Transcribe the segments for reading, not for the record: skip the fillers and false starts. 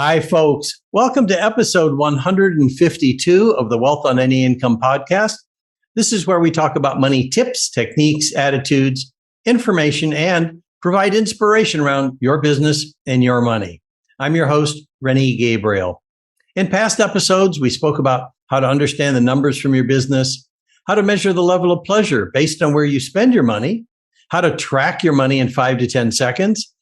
Hi, folks. Welcome to episode 152 of the Wealth on Any Income podcast. This is where we talk about money tips, techniques, attitudes, information, and provide inspiration around your business and your money. I'm your host, Rennie Gabriel. In past episodes, we spoke about how to understand the numbers from your business, how to measure the level of pleasure based on where you spend your money, how to track your money in 5 to 10 seconds,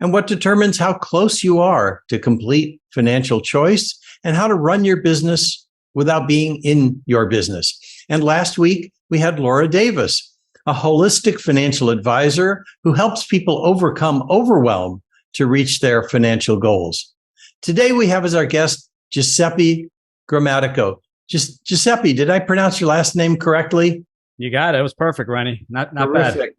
and what determines how close you are to complete financial choice, and how to run your business without being in your business. And last week, we had Laura Davis, a holistic financial advisor who helps people overcome overwhelm to reach their financial goals. Today, we have as our guest, Giuseppe Grammatico. Giuseppe, did I pronounce your last name correctly? You got it. It was perfect, Rennie. Not bad.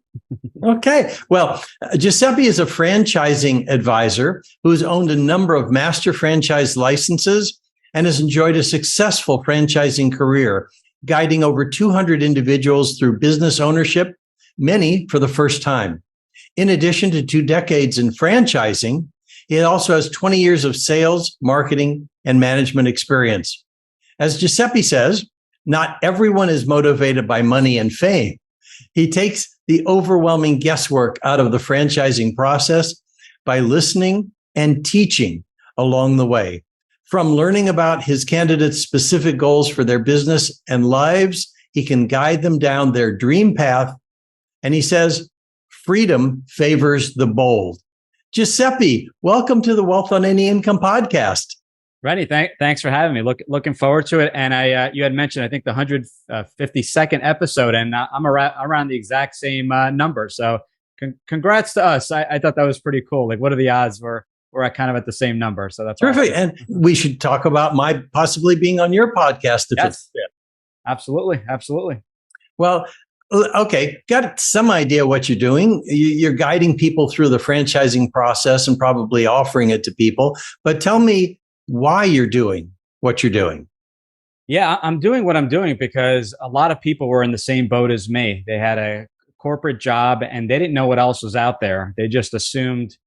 Okay. Well, Giuseppe is a franchising advisor who's owned a number of master franchise licenses and has enjoyed a successful franchising career, guiding over 200 individuals through business ownership, many for the first time. In addition to 2 decades in franchising, he also has 20 years of sales, marketing, and management experience. As Giuseppe says, not everyone is motivated by money and fame. He takes the overwhelming guesswork out of the franchising process by listening and teaching along the way. From learning about his candidates' specific goals for their business and lives, he can guide them down their dream path. And he says, freedom favors the bold. Giuseppe, welcome to the Wealth on Any Income podcast. Rennie, thanks for having me. Looking forward to it. And you had mentioned, I think, the 152nd episode, and I'm around the exact same number. So congrats to us. I thought that was pretty cool. Like, what are the odds we're kind of at the same number? So that's terrific. Awesome. And we should talk about my possibly being on your podcast. Yes, absolutely. Well, okay, got some idea what you're doing. You're guiding people through the franchising process and probably offering it to people. But tell me why you're doing what you're doing. Yeah, I'm doing what I'm doing because a lot of people were in the same boat as me. They had a corporate job and they didn't know what else was out there. They just assumed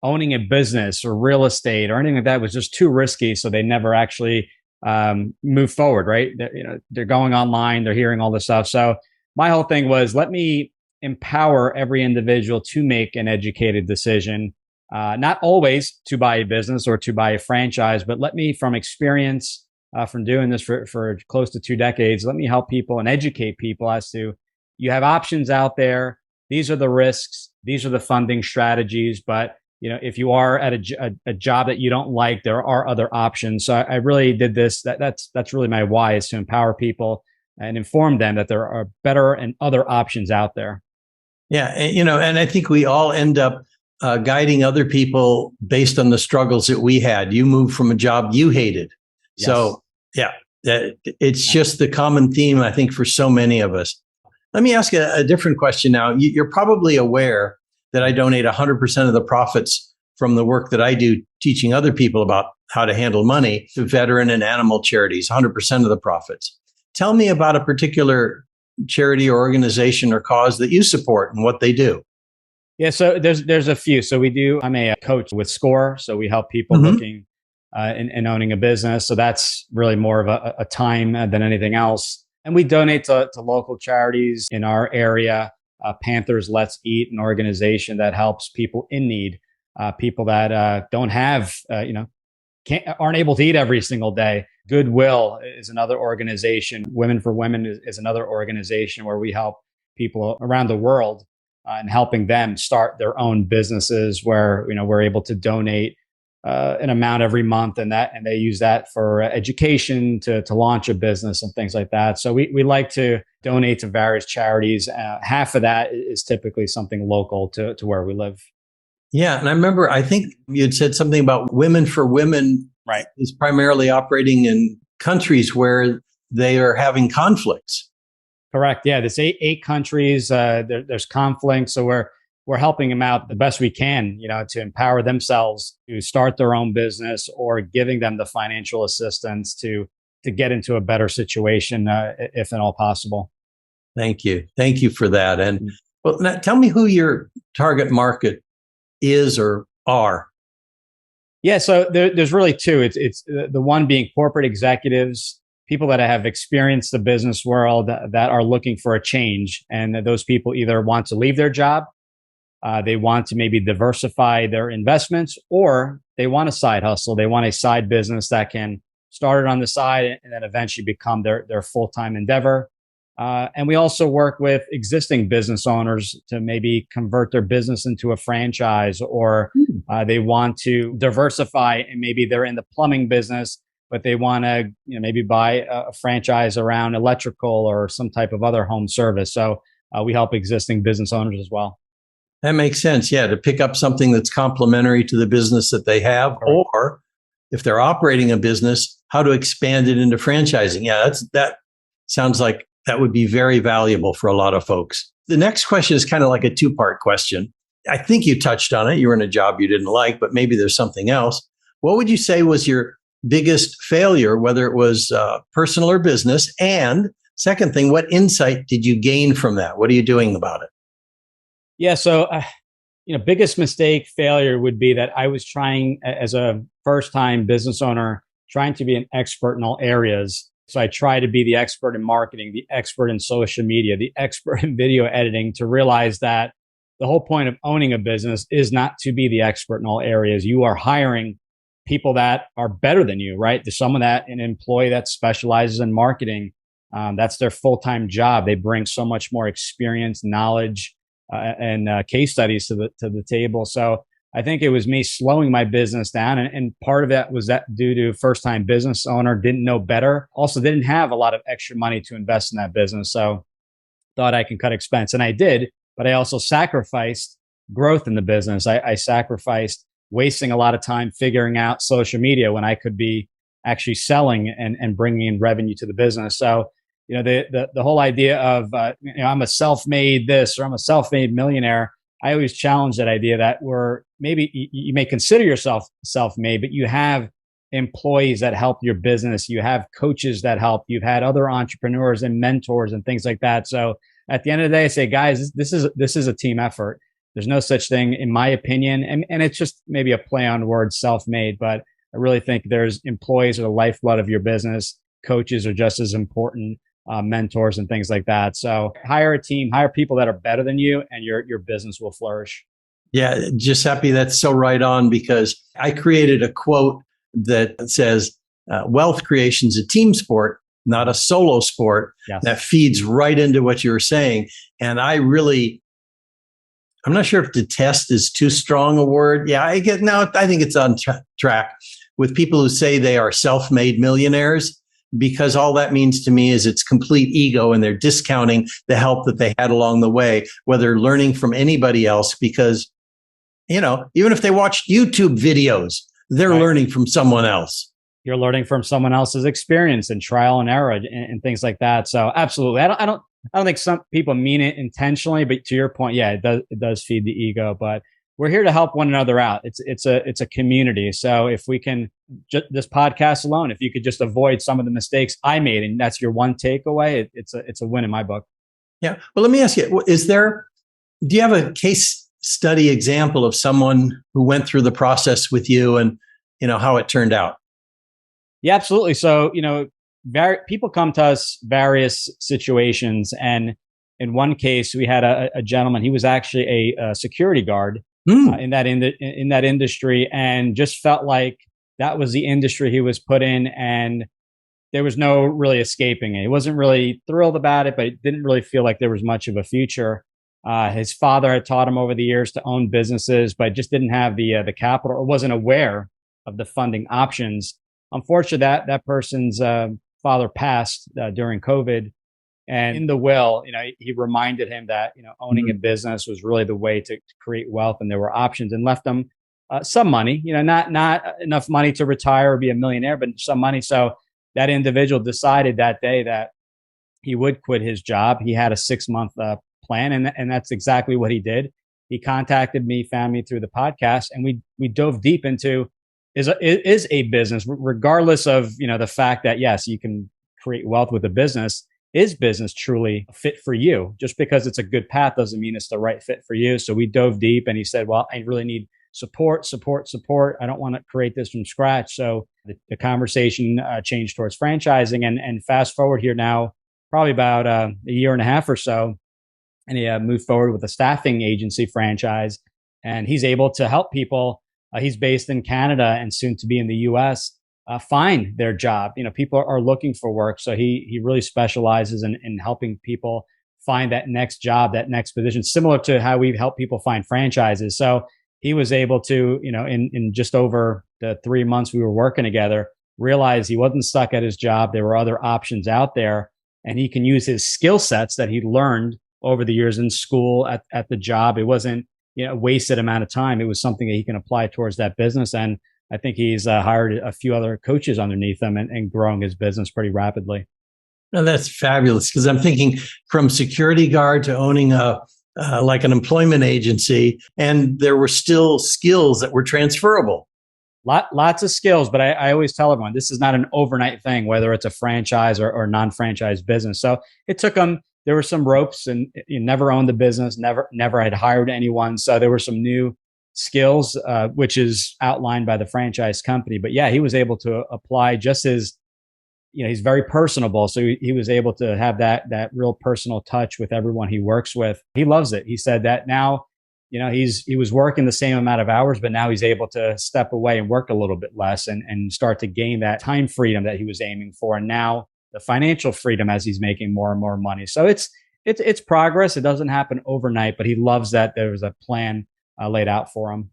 owning a business or real estate or anything like that was just too risky. So they never actually moved forward, right? They're going online, they're hearing all this stuff. So my whole thing was, let me empower every individual to make an educated decision. Not always to buy a business or to buy a franchise, but let me, from experience, from doing this for close to 2 decades, let me help people and educate people as to, you have options out there. These are the risks. These are the funding strategies. But if you are at a job that you don't like, there are other options. So I really did this. That's really my why, is to empower people and inform them that there are better and other options out there. Yeah, and I think we all end up guiding other people based on the struggles that we had. You moved from a job you hated. Yes. So yeah, it's just the common theme, I think, for so many of us. Let me ask a different question now. You're probably aware that I donate 100% of the profits from the work that I do teaching other people about how to handle money to veteran and animal charities, 100% of the profits. Tell me about a particular charity or organization or cause that you support and what they do. Yeah, so there's a few. So I'm a coach with SCORE. So we help people looking in owning a business. So that's really more of a time than anything else. And we donate to local charities in our area. Panthers, Let's Eat, an organization that helps people in need, people that don't have, aren't able to eat every single day. Goodwill is another organization. Women for Women is another organization where we help people around the world and helping them start their own businesses, where we're able to donate an amount every month, and they use that for education to launch a business and things like that. So we like to donate to various charities. Half of that is typically something local to where we live. Yeah, and I remember, I think you'd said something about Women for Women, right, is primarily operating in countries where they are having conflicts. Correct. Yeah, there's eight countries. There's conflict, so we're helping them out the best we can, to empower themselves to start their own business, or giving them the financial assistance to get into a better situation, if at all possible. Thank you for that. And well, now tell me who your target market is or are. Yeah, so there's really two. It's the one being corporate executives, people that have experienced the business world that are looking for a change, and that those people either want to leave their job, they want to maybe diversify their investments, or they want a side hustle. They want a side business that can start it on the side and then eventually become their full time endeavor. And we also work with existing business owners to maybe convert their business into a franchise, or they want to diversify and maybe they're in the plumbing business, but they want to maybe buy a franchise around electrical or some type of other home service. So we help existing business owners as well. That makes sense. Yeah, to pick up something that's complementary to the business that they have, Right. or if they're operating a business, how to expand it into franchising. Yeah, that sounds like that would be very valuable for a lot of folks. The next question is kind of like a two-part question. I think you touched on it. You were in a job you didn't like, but maybe there's something else. What would you say was your biggest failure, whether it was personal or business? And second thing, what insight did you gain from that? What are you doing about it? Yeah. So, biggest mistake, failure would be that I was trying as a first time business owner, trying to be an expert in all areas. So I try to be the expert in marketing, the expert in social media, the expert in video editing, to realize that the whole point of owning a business is not to be the expert in all areas. You are hiring people that are better than you, right? There's an employee that specializes in marketing. That's their full-time job. They bring so much more experience, knowledge, and case studies to the table. So I think it was me slowing my business down. And part of that was that due to first time business owner, didn't know better. Also didn't have a lot of extra money to invest in that business. So thought I can cut expense, and I did, but I also sacrificed growth in the business. I sacrificed wasting a lot of time figuring out social media when I could be actually selling and bringing in revenue to the business. So the whole idea of I'm a self-made this or I'm a self-made millionaire. I always challenge that idea that maybe you may consider yourself self-made, but you have employees that help your business. You have coaches that help. You've had other entrepreneurs and mentors and things like that. So at the end of the day, I say, guys, this is a team effort. There's no such thing, in my opinion, and it's just maybe a play on words, self-made. But I really think there's employees are the lifeblood of your business. Coaches are just as important. Mentors and things like that. So hire a team, hire people that are better than you, and your business will flourish. Yeah, Giuseppe, that's so right on, because I created a quote that says, wealth creation is a team sport, not a solo sport. Yes. That feeds right into what you were saying. And I'm not sure if detest is too strong a word. Yeah, I think it's on track with people who say they are self-made millionaires, because all that means to me is it's complete ego, and they're discounting the help that they had along the way, whether learning from anybody else, because, even if they watched YouTube videos, they're Right. learning from someone else. You're learning from someone else's experience and trial and error and things like that. So absolutely. I don't think some people mean it intentionally, but to your point, yeah, it does feed the ego, but we're here to help one another out. It's a community. So if we can, this podcast alone, if you could just avoid some of the mistakes I made, and that's your one takeaway, it's a win in my book. Yeah. Well, let me ask you, do you have a case study example of someone who went through the process with you and, how it turned out? Yeah, absolutely. So, people come to us various situations. And in one case, we had a gentleman, he was actually a security guard in that industry, and just felt like that was the industry he was put in, and there was no really escaping it. He wasn't really thrilled about it, but it didn't really feel like there was much of a future. His father had taught him over the years to own businesses, but just didn't have the capital, or wasn't aware of the funding options. Unfortunately, that person's father passed during COVID. And in the will, he reminded him that, owning a business was really the way to create wealth, and there were options, and left him some money, not enough money to retire or be a millionaire, but some money. So that individual decided that day that he would quit his job. He had a 6-month plan, and that's exactly what he did. He contacted me, found me through the podcast, and we dove deep into is a business, regardless of the fact that yes, you can create wealth with a business. Is business truly fit for you? Just because it's a good path doesn't mean it's the right fit for you. So we dove deep, and he said, well, I really need support, support, support. I don't want to create this from scratch. So the conversation changed towards franchising, and fast forward here now, probably about a year and a half or so, and he moved forward with a staffing agency franchise, and he's able to help people. He's based in Canada and soon to be in the U.S. Find their job. People are looking for work, so he really specializes in helping people find that next job, that next position, similar to how we've helped people find franchises. So he was able to, in just over the 3 months we were working together, realize he wasn't stuck at his job. There were other options out there, and he can use his skill sets that he learned over the years in school, at the job. It wasn't a wasted amount of time. It was something that he can apply towards that business. And I think he's hired a few other coaches underneath him and growing his business pretty rapidly. Now, that's fabulous, because I'm thinking from security guard to owning like an employment agency, and there were still skills that were transferable. Lots of skills, but I always tell everyone, this is not an overnight thing, whether it's a franchise or non-franchise business. So it took him. There were some ropes, and you never owned the business, never had hired anyone. So there were some new skills, which is outlined by the franchise company. But yeah, he was able to apply just his, he's very personable. So he was able to have that real personal touch with everyone he works with. He loves it. He said that now, he was working the same amount of hours, but now he's able to step away and work a little bit less and start to gain that time freedom that he was aiming for. And now the financial freedom as he's making more and more money. So it's progress. It doesn't happen overnight, but he loves that there was a plan laid out for him.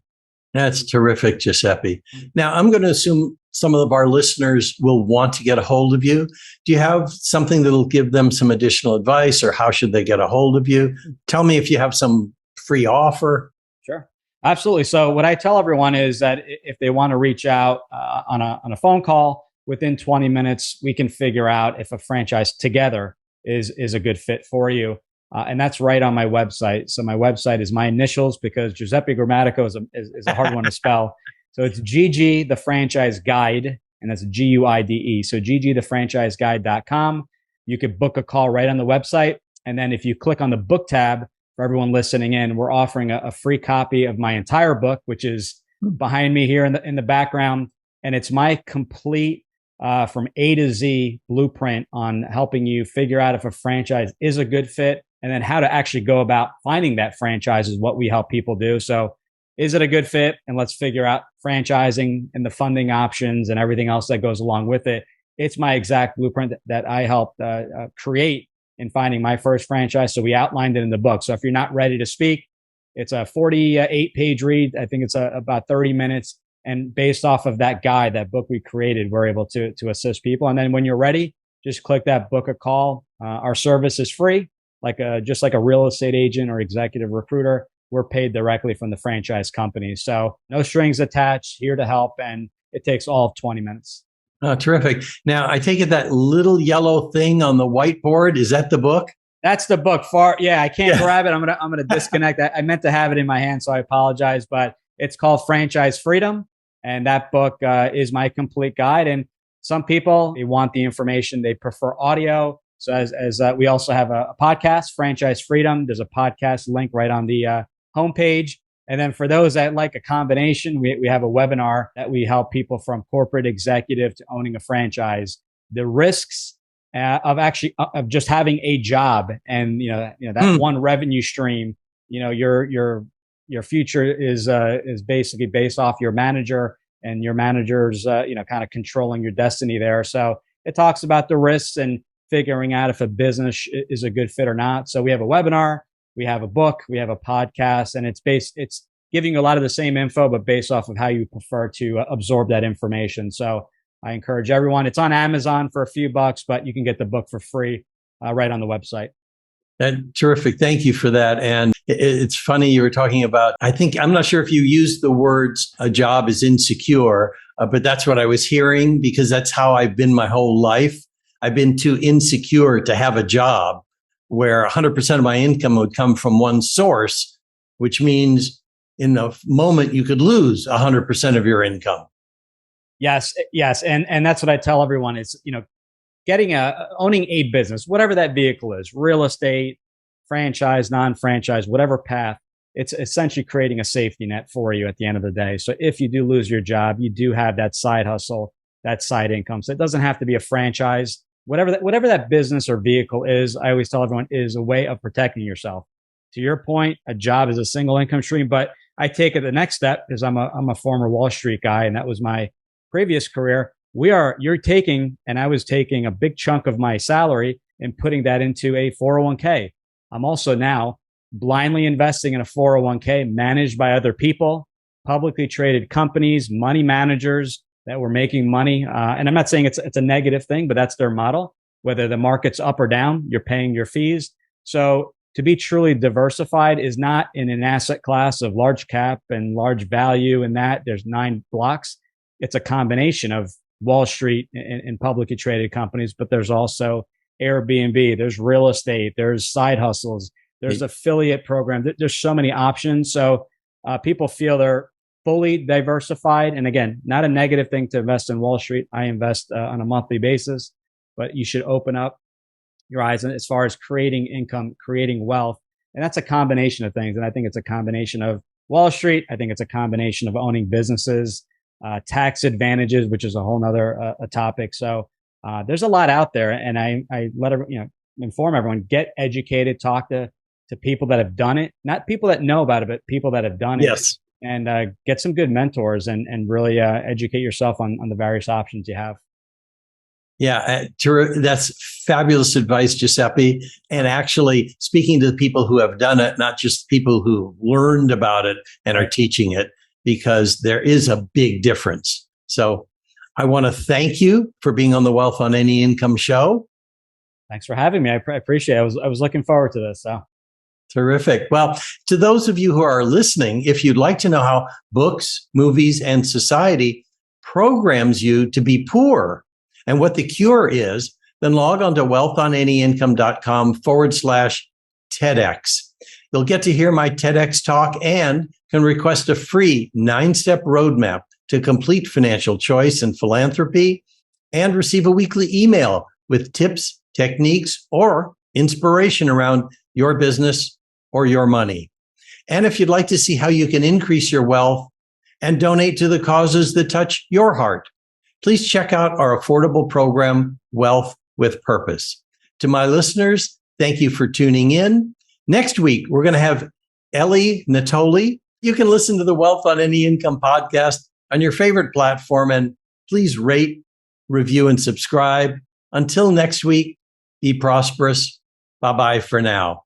That's terrific, Giuseppe. Now, I'm going to assume some of our listeners will want to get a hold of you. Do you have something that'll give them some additional advice, or how should they get a hold of you? Tell me if you have some free offer. Sure. Absolutely. So what I tell everyone is that if they want to reach out on a phone call, within 20 minutes, we can figure out if a franchise together is a good fit for you. And that's right on my website. So my website is my initials, because Giuseppe Grammatico is a hard one to spell. So it's GG, the franchise guide, and that's GUIDE. So ggthefranchiseguide.com. You could book a call right on the website. And then if you click on the book tab, for everyone listening in, we're offering a free copy of my entire book, which is behind me here in the background. And it's my complete from A to Z blueprint on helping you figure out if a franchise is a good fit, and then how to actually go about finding that franchise is what we help people do. So is it a good fit? And let's figure out franchising and the funding options and everything else that goes along with it. It's my exact blueprint that I helped create in finding my first franchise. So we outlined it in the book. So if you're not ready to speak, it's a 48-page read. I think it's about 30 minutes. And based off of that guide, that book we created, we're able to assist people. And then when you're ready, just click that book a call. Our service is free, just like a real estate agent or executive recruiter. We're paid directly from the franchise company. So no strings attached, here to help. And it takes all of 20 minutes. Oh, terrific. Now, I take it that little yellow thing on the whiteboard, is that the book? That's the book. I can't grab it. I'm gonna disconnect. I meant to have it in my hand, so I apologize. But it's called Franchise Freedom, and that book is my complete guide. And some people, they want the information, they prefer audio. So as we also have a podcast, Franchise Freedom. There's a podcast link right on the homepage. And then for those that like a combination, we have a webinar that we help people from corporate executive to owning a franchise. The risks of just having a job, and that one revenue stream. Your future is basically based off your manager, and your manager's kind of controlling your destiny there. So it talks about the risks and figuring out if a business is a good fit or not. So we have a webinar, we have a book, we have a podcast, and it's giving you a lot of the same info, but based off of how you prefer to absorb that information. So I encourage everyone. It's on Amazon for a few bucks, but you can get the book for free right on the website. Terrific. Thank you for that. And it's funny you were talking about, I'm not sure if you used the words a job is insecure, but that's what I was hearing, because that's how I've been my whole life. I've been too insecure to have a job where 100% of my income would come from one source, which means in a moment you could lose 100% of your income. Yes. And that's what I tell everyone is, owning a business, whatever that vehicle is, real estate, franchise, non-franchise, whatever path, it's essentially creating a safety net for you at the end of the day. So if you do lose your job, you do have that side hustle, that side income. So it doesn't have to be a franchise. Whatever that business or vehicle is, I always tell everyone, is a way of protecting yourself. To your point, a job is a single income stream, but I take it the next step because I'm a former Wall Street guy, and that was my previous career. You're taking, and I was taking a big chunk of my salary and putting that into a 401k. I'm also now blindly investing in a 401k managed by other people, publicly traded companies, money managers that were making money. And I'm not saying it's a negative thing, but that's their model. Whether the market's up or down, you're paying your fees. So to be truly diversified is not in an asset class of large cap and large value and that there's 9 blocks. It's a combination of Wall Street and publicly traded companies, but there's also Airbnb, there's real estate, there's side hustles, there's affiliate program. There's so many options. So people feel they're fully diversified. And again, not a negative thing to invest in Wall Street. I invest on a monthly basis, but you should open up your eyes as far as creating income, creating wealth. And that's a combination of things. And I think it's a combination of Wall Street. I think it's a combination of owning businesses, tax advantages, which is a whole nother topic. So there's a lot out there. And I let inform everyone, get educated, talk to people that have done it, not people that know about it, but people that have done it. Yes. And get some good mentors and really educate yourself on the various options you have. Yeah, that's fabulous advice, Giuseppe. And actually, speaking to the people who have done it, not just people who learned about it and are teaching it, because there is a big difference. So I want to thank you for being on the Wealth on Any Income show. Thanks for having me. I appreciate it. I was looking forward to this. So. Terrific. Well, to those of you who are listening, if you'd like to know how books, movies, and society programs you to be poor and what the cure is, then log on to wealthonanyincome.com/TEDx. You'll get to hear my TEDx talk and can request a free 9-step roadmap to complete financial choice and philanthropy, and receive a weekly email with tips, techniques, or inspiration around your business or your money. And if you'd like to see how you can increase your wealth and donate to the causes that touch your heart, please check out our affordable program, Wealth with Purpose. To my listeners, thank you for tuning in. Next week, we're going to have Ellie Natoli. You can listen to the Wealth on Any Income podcast on your favorite platform, and please rate, review, and subscribe. Until next week, be prosperous. Bye-bye for now.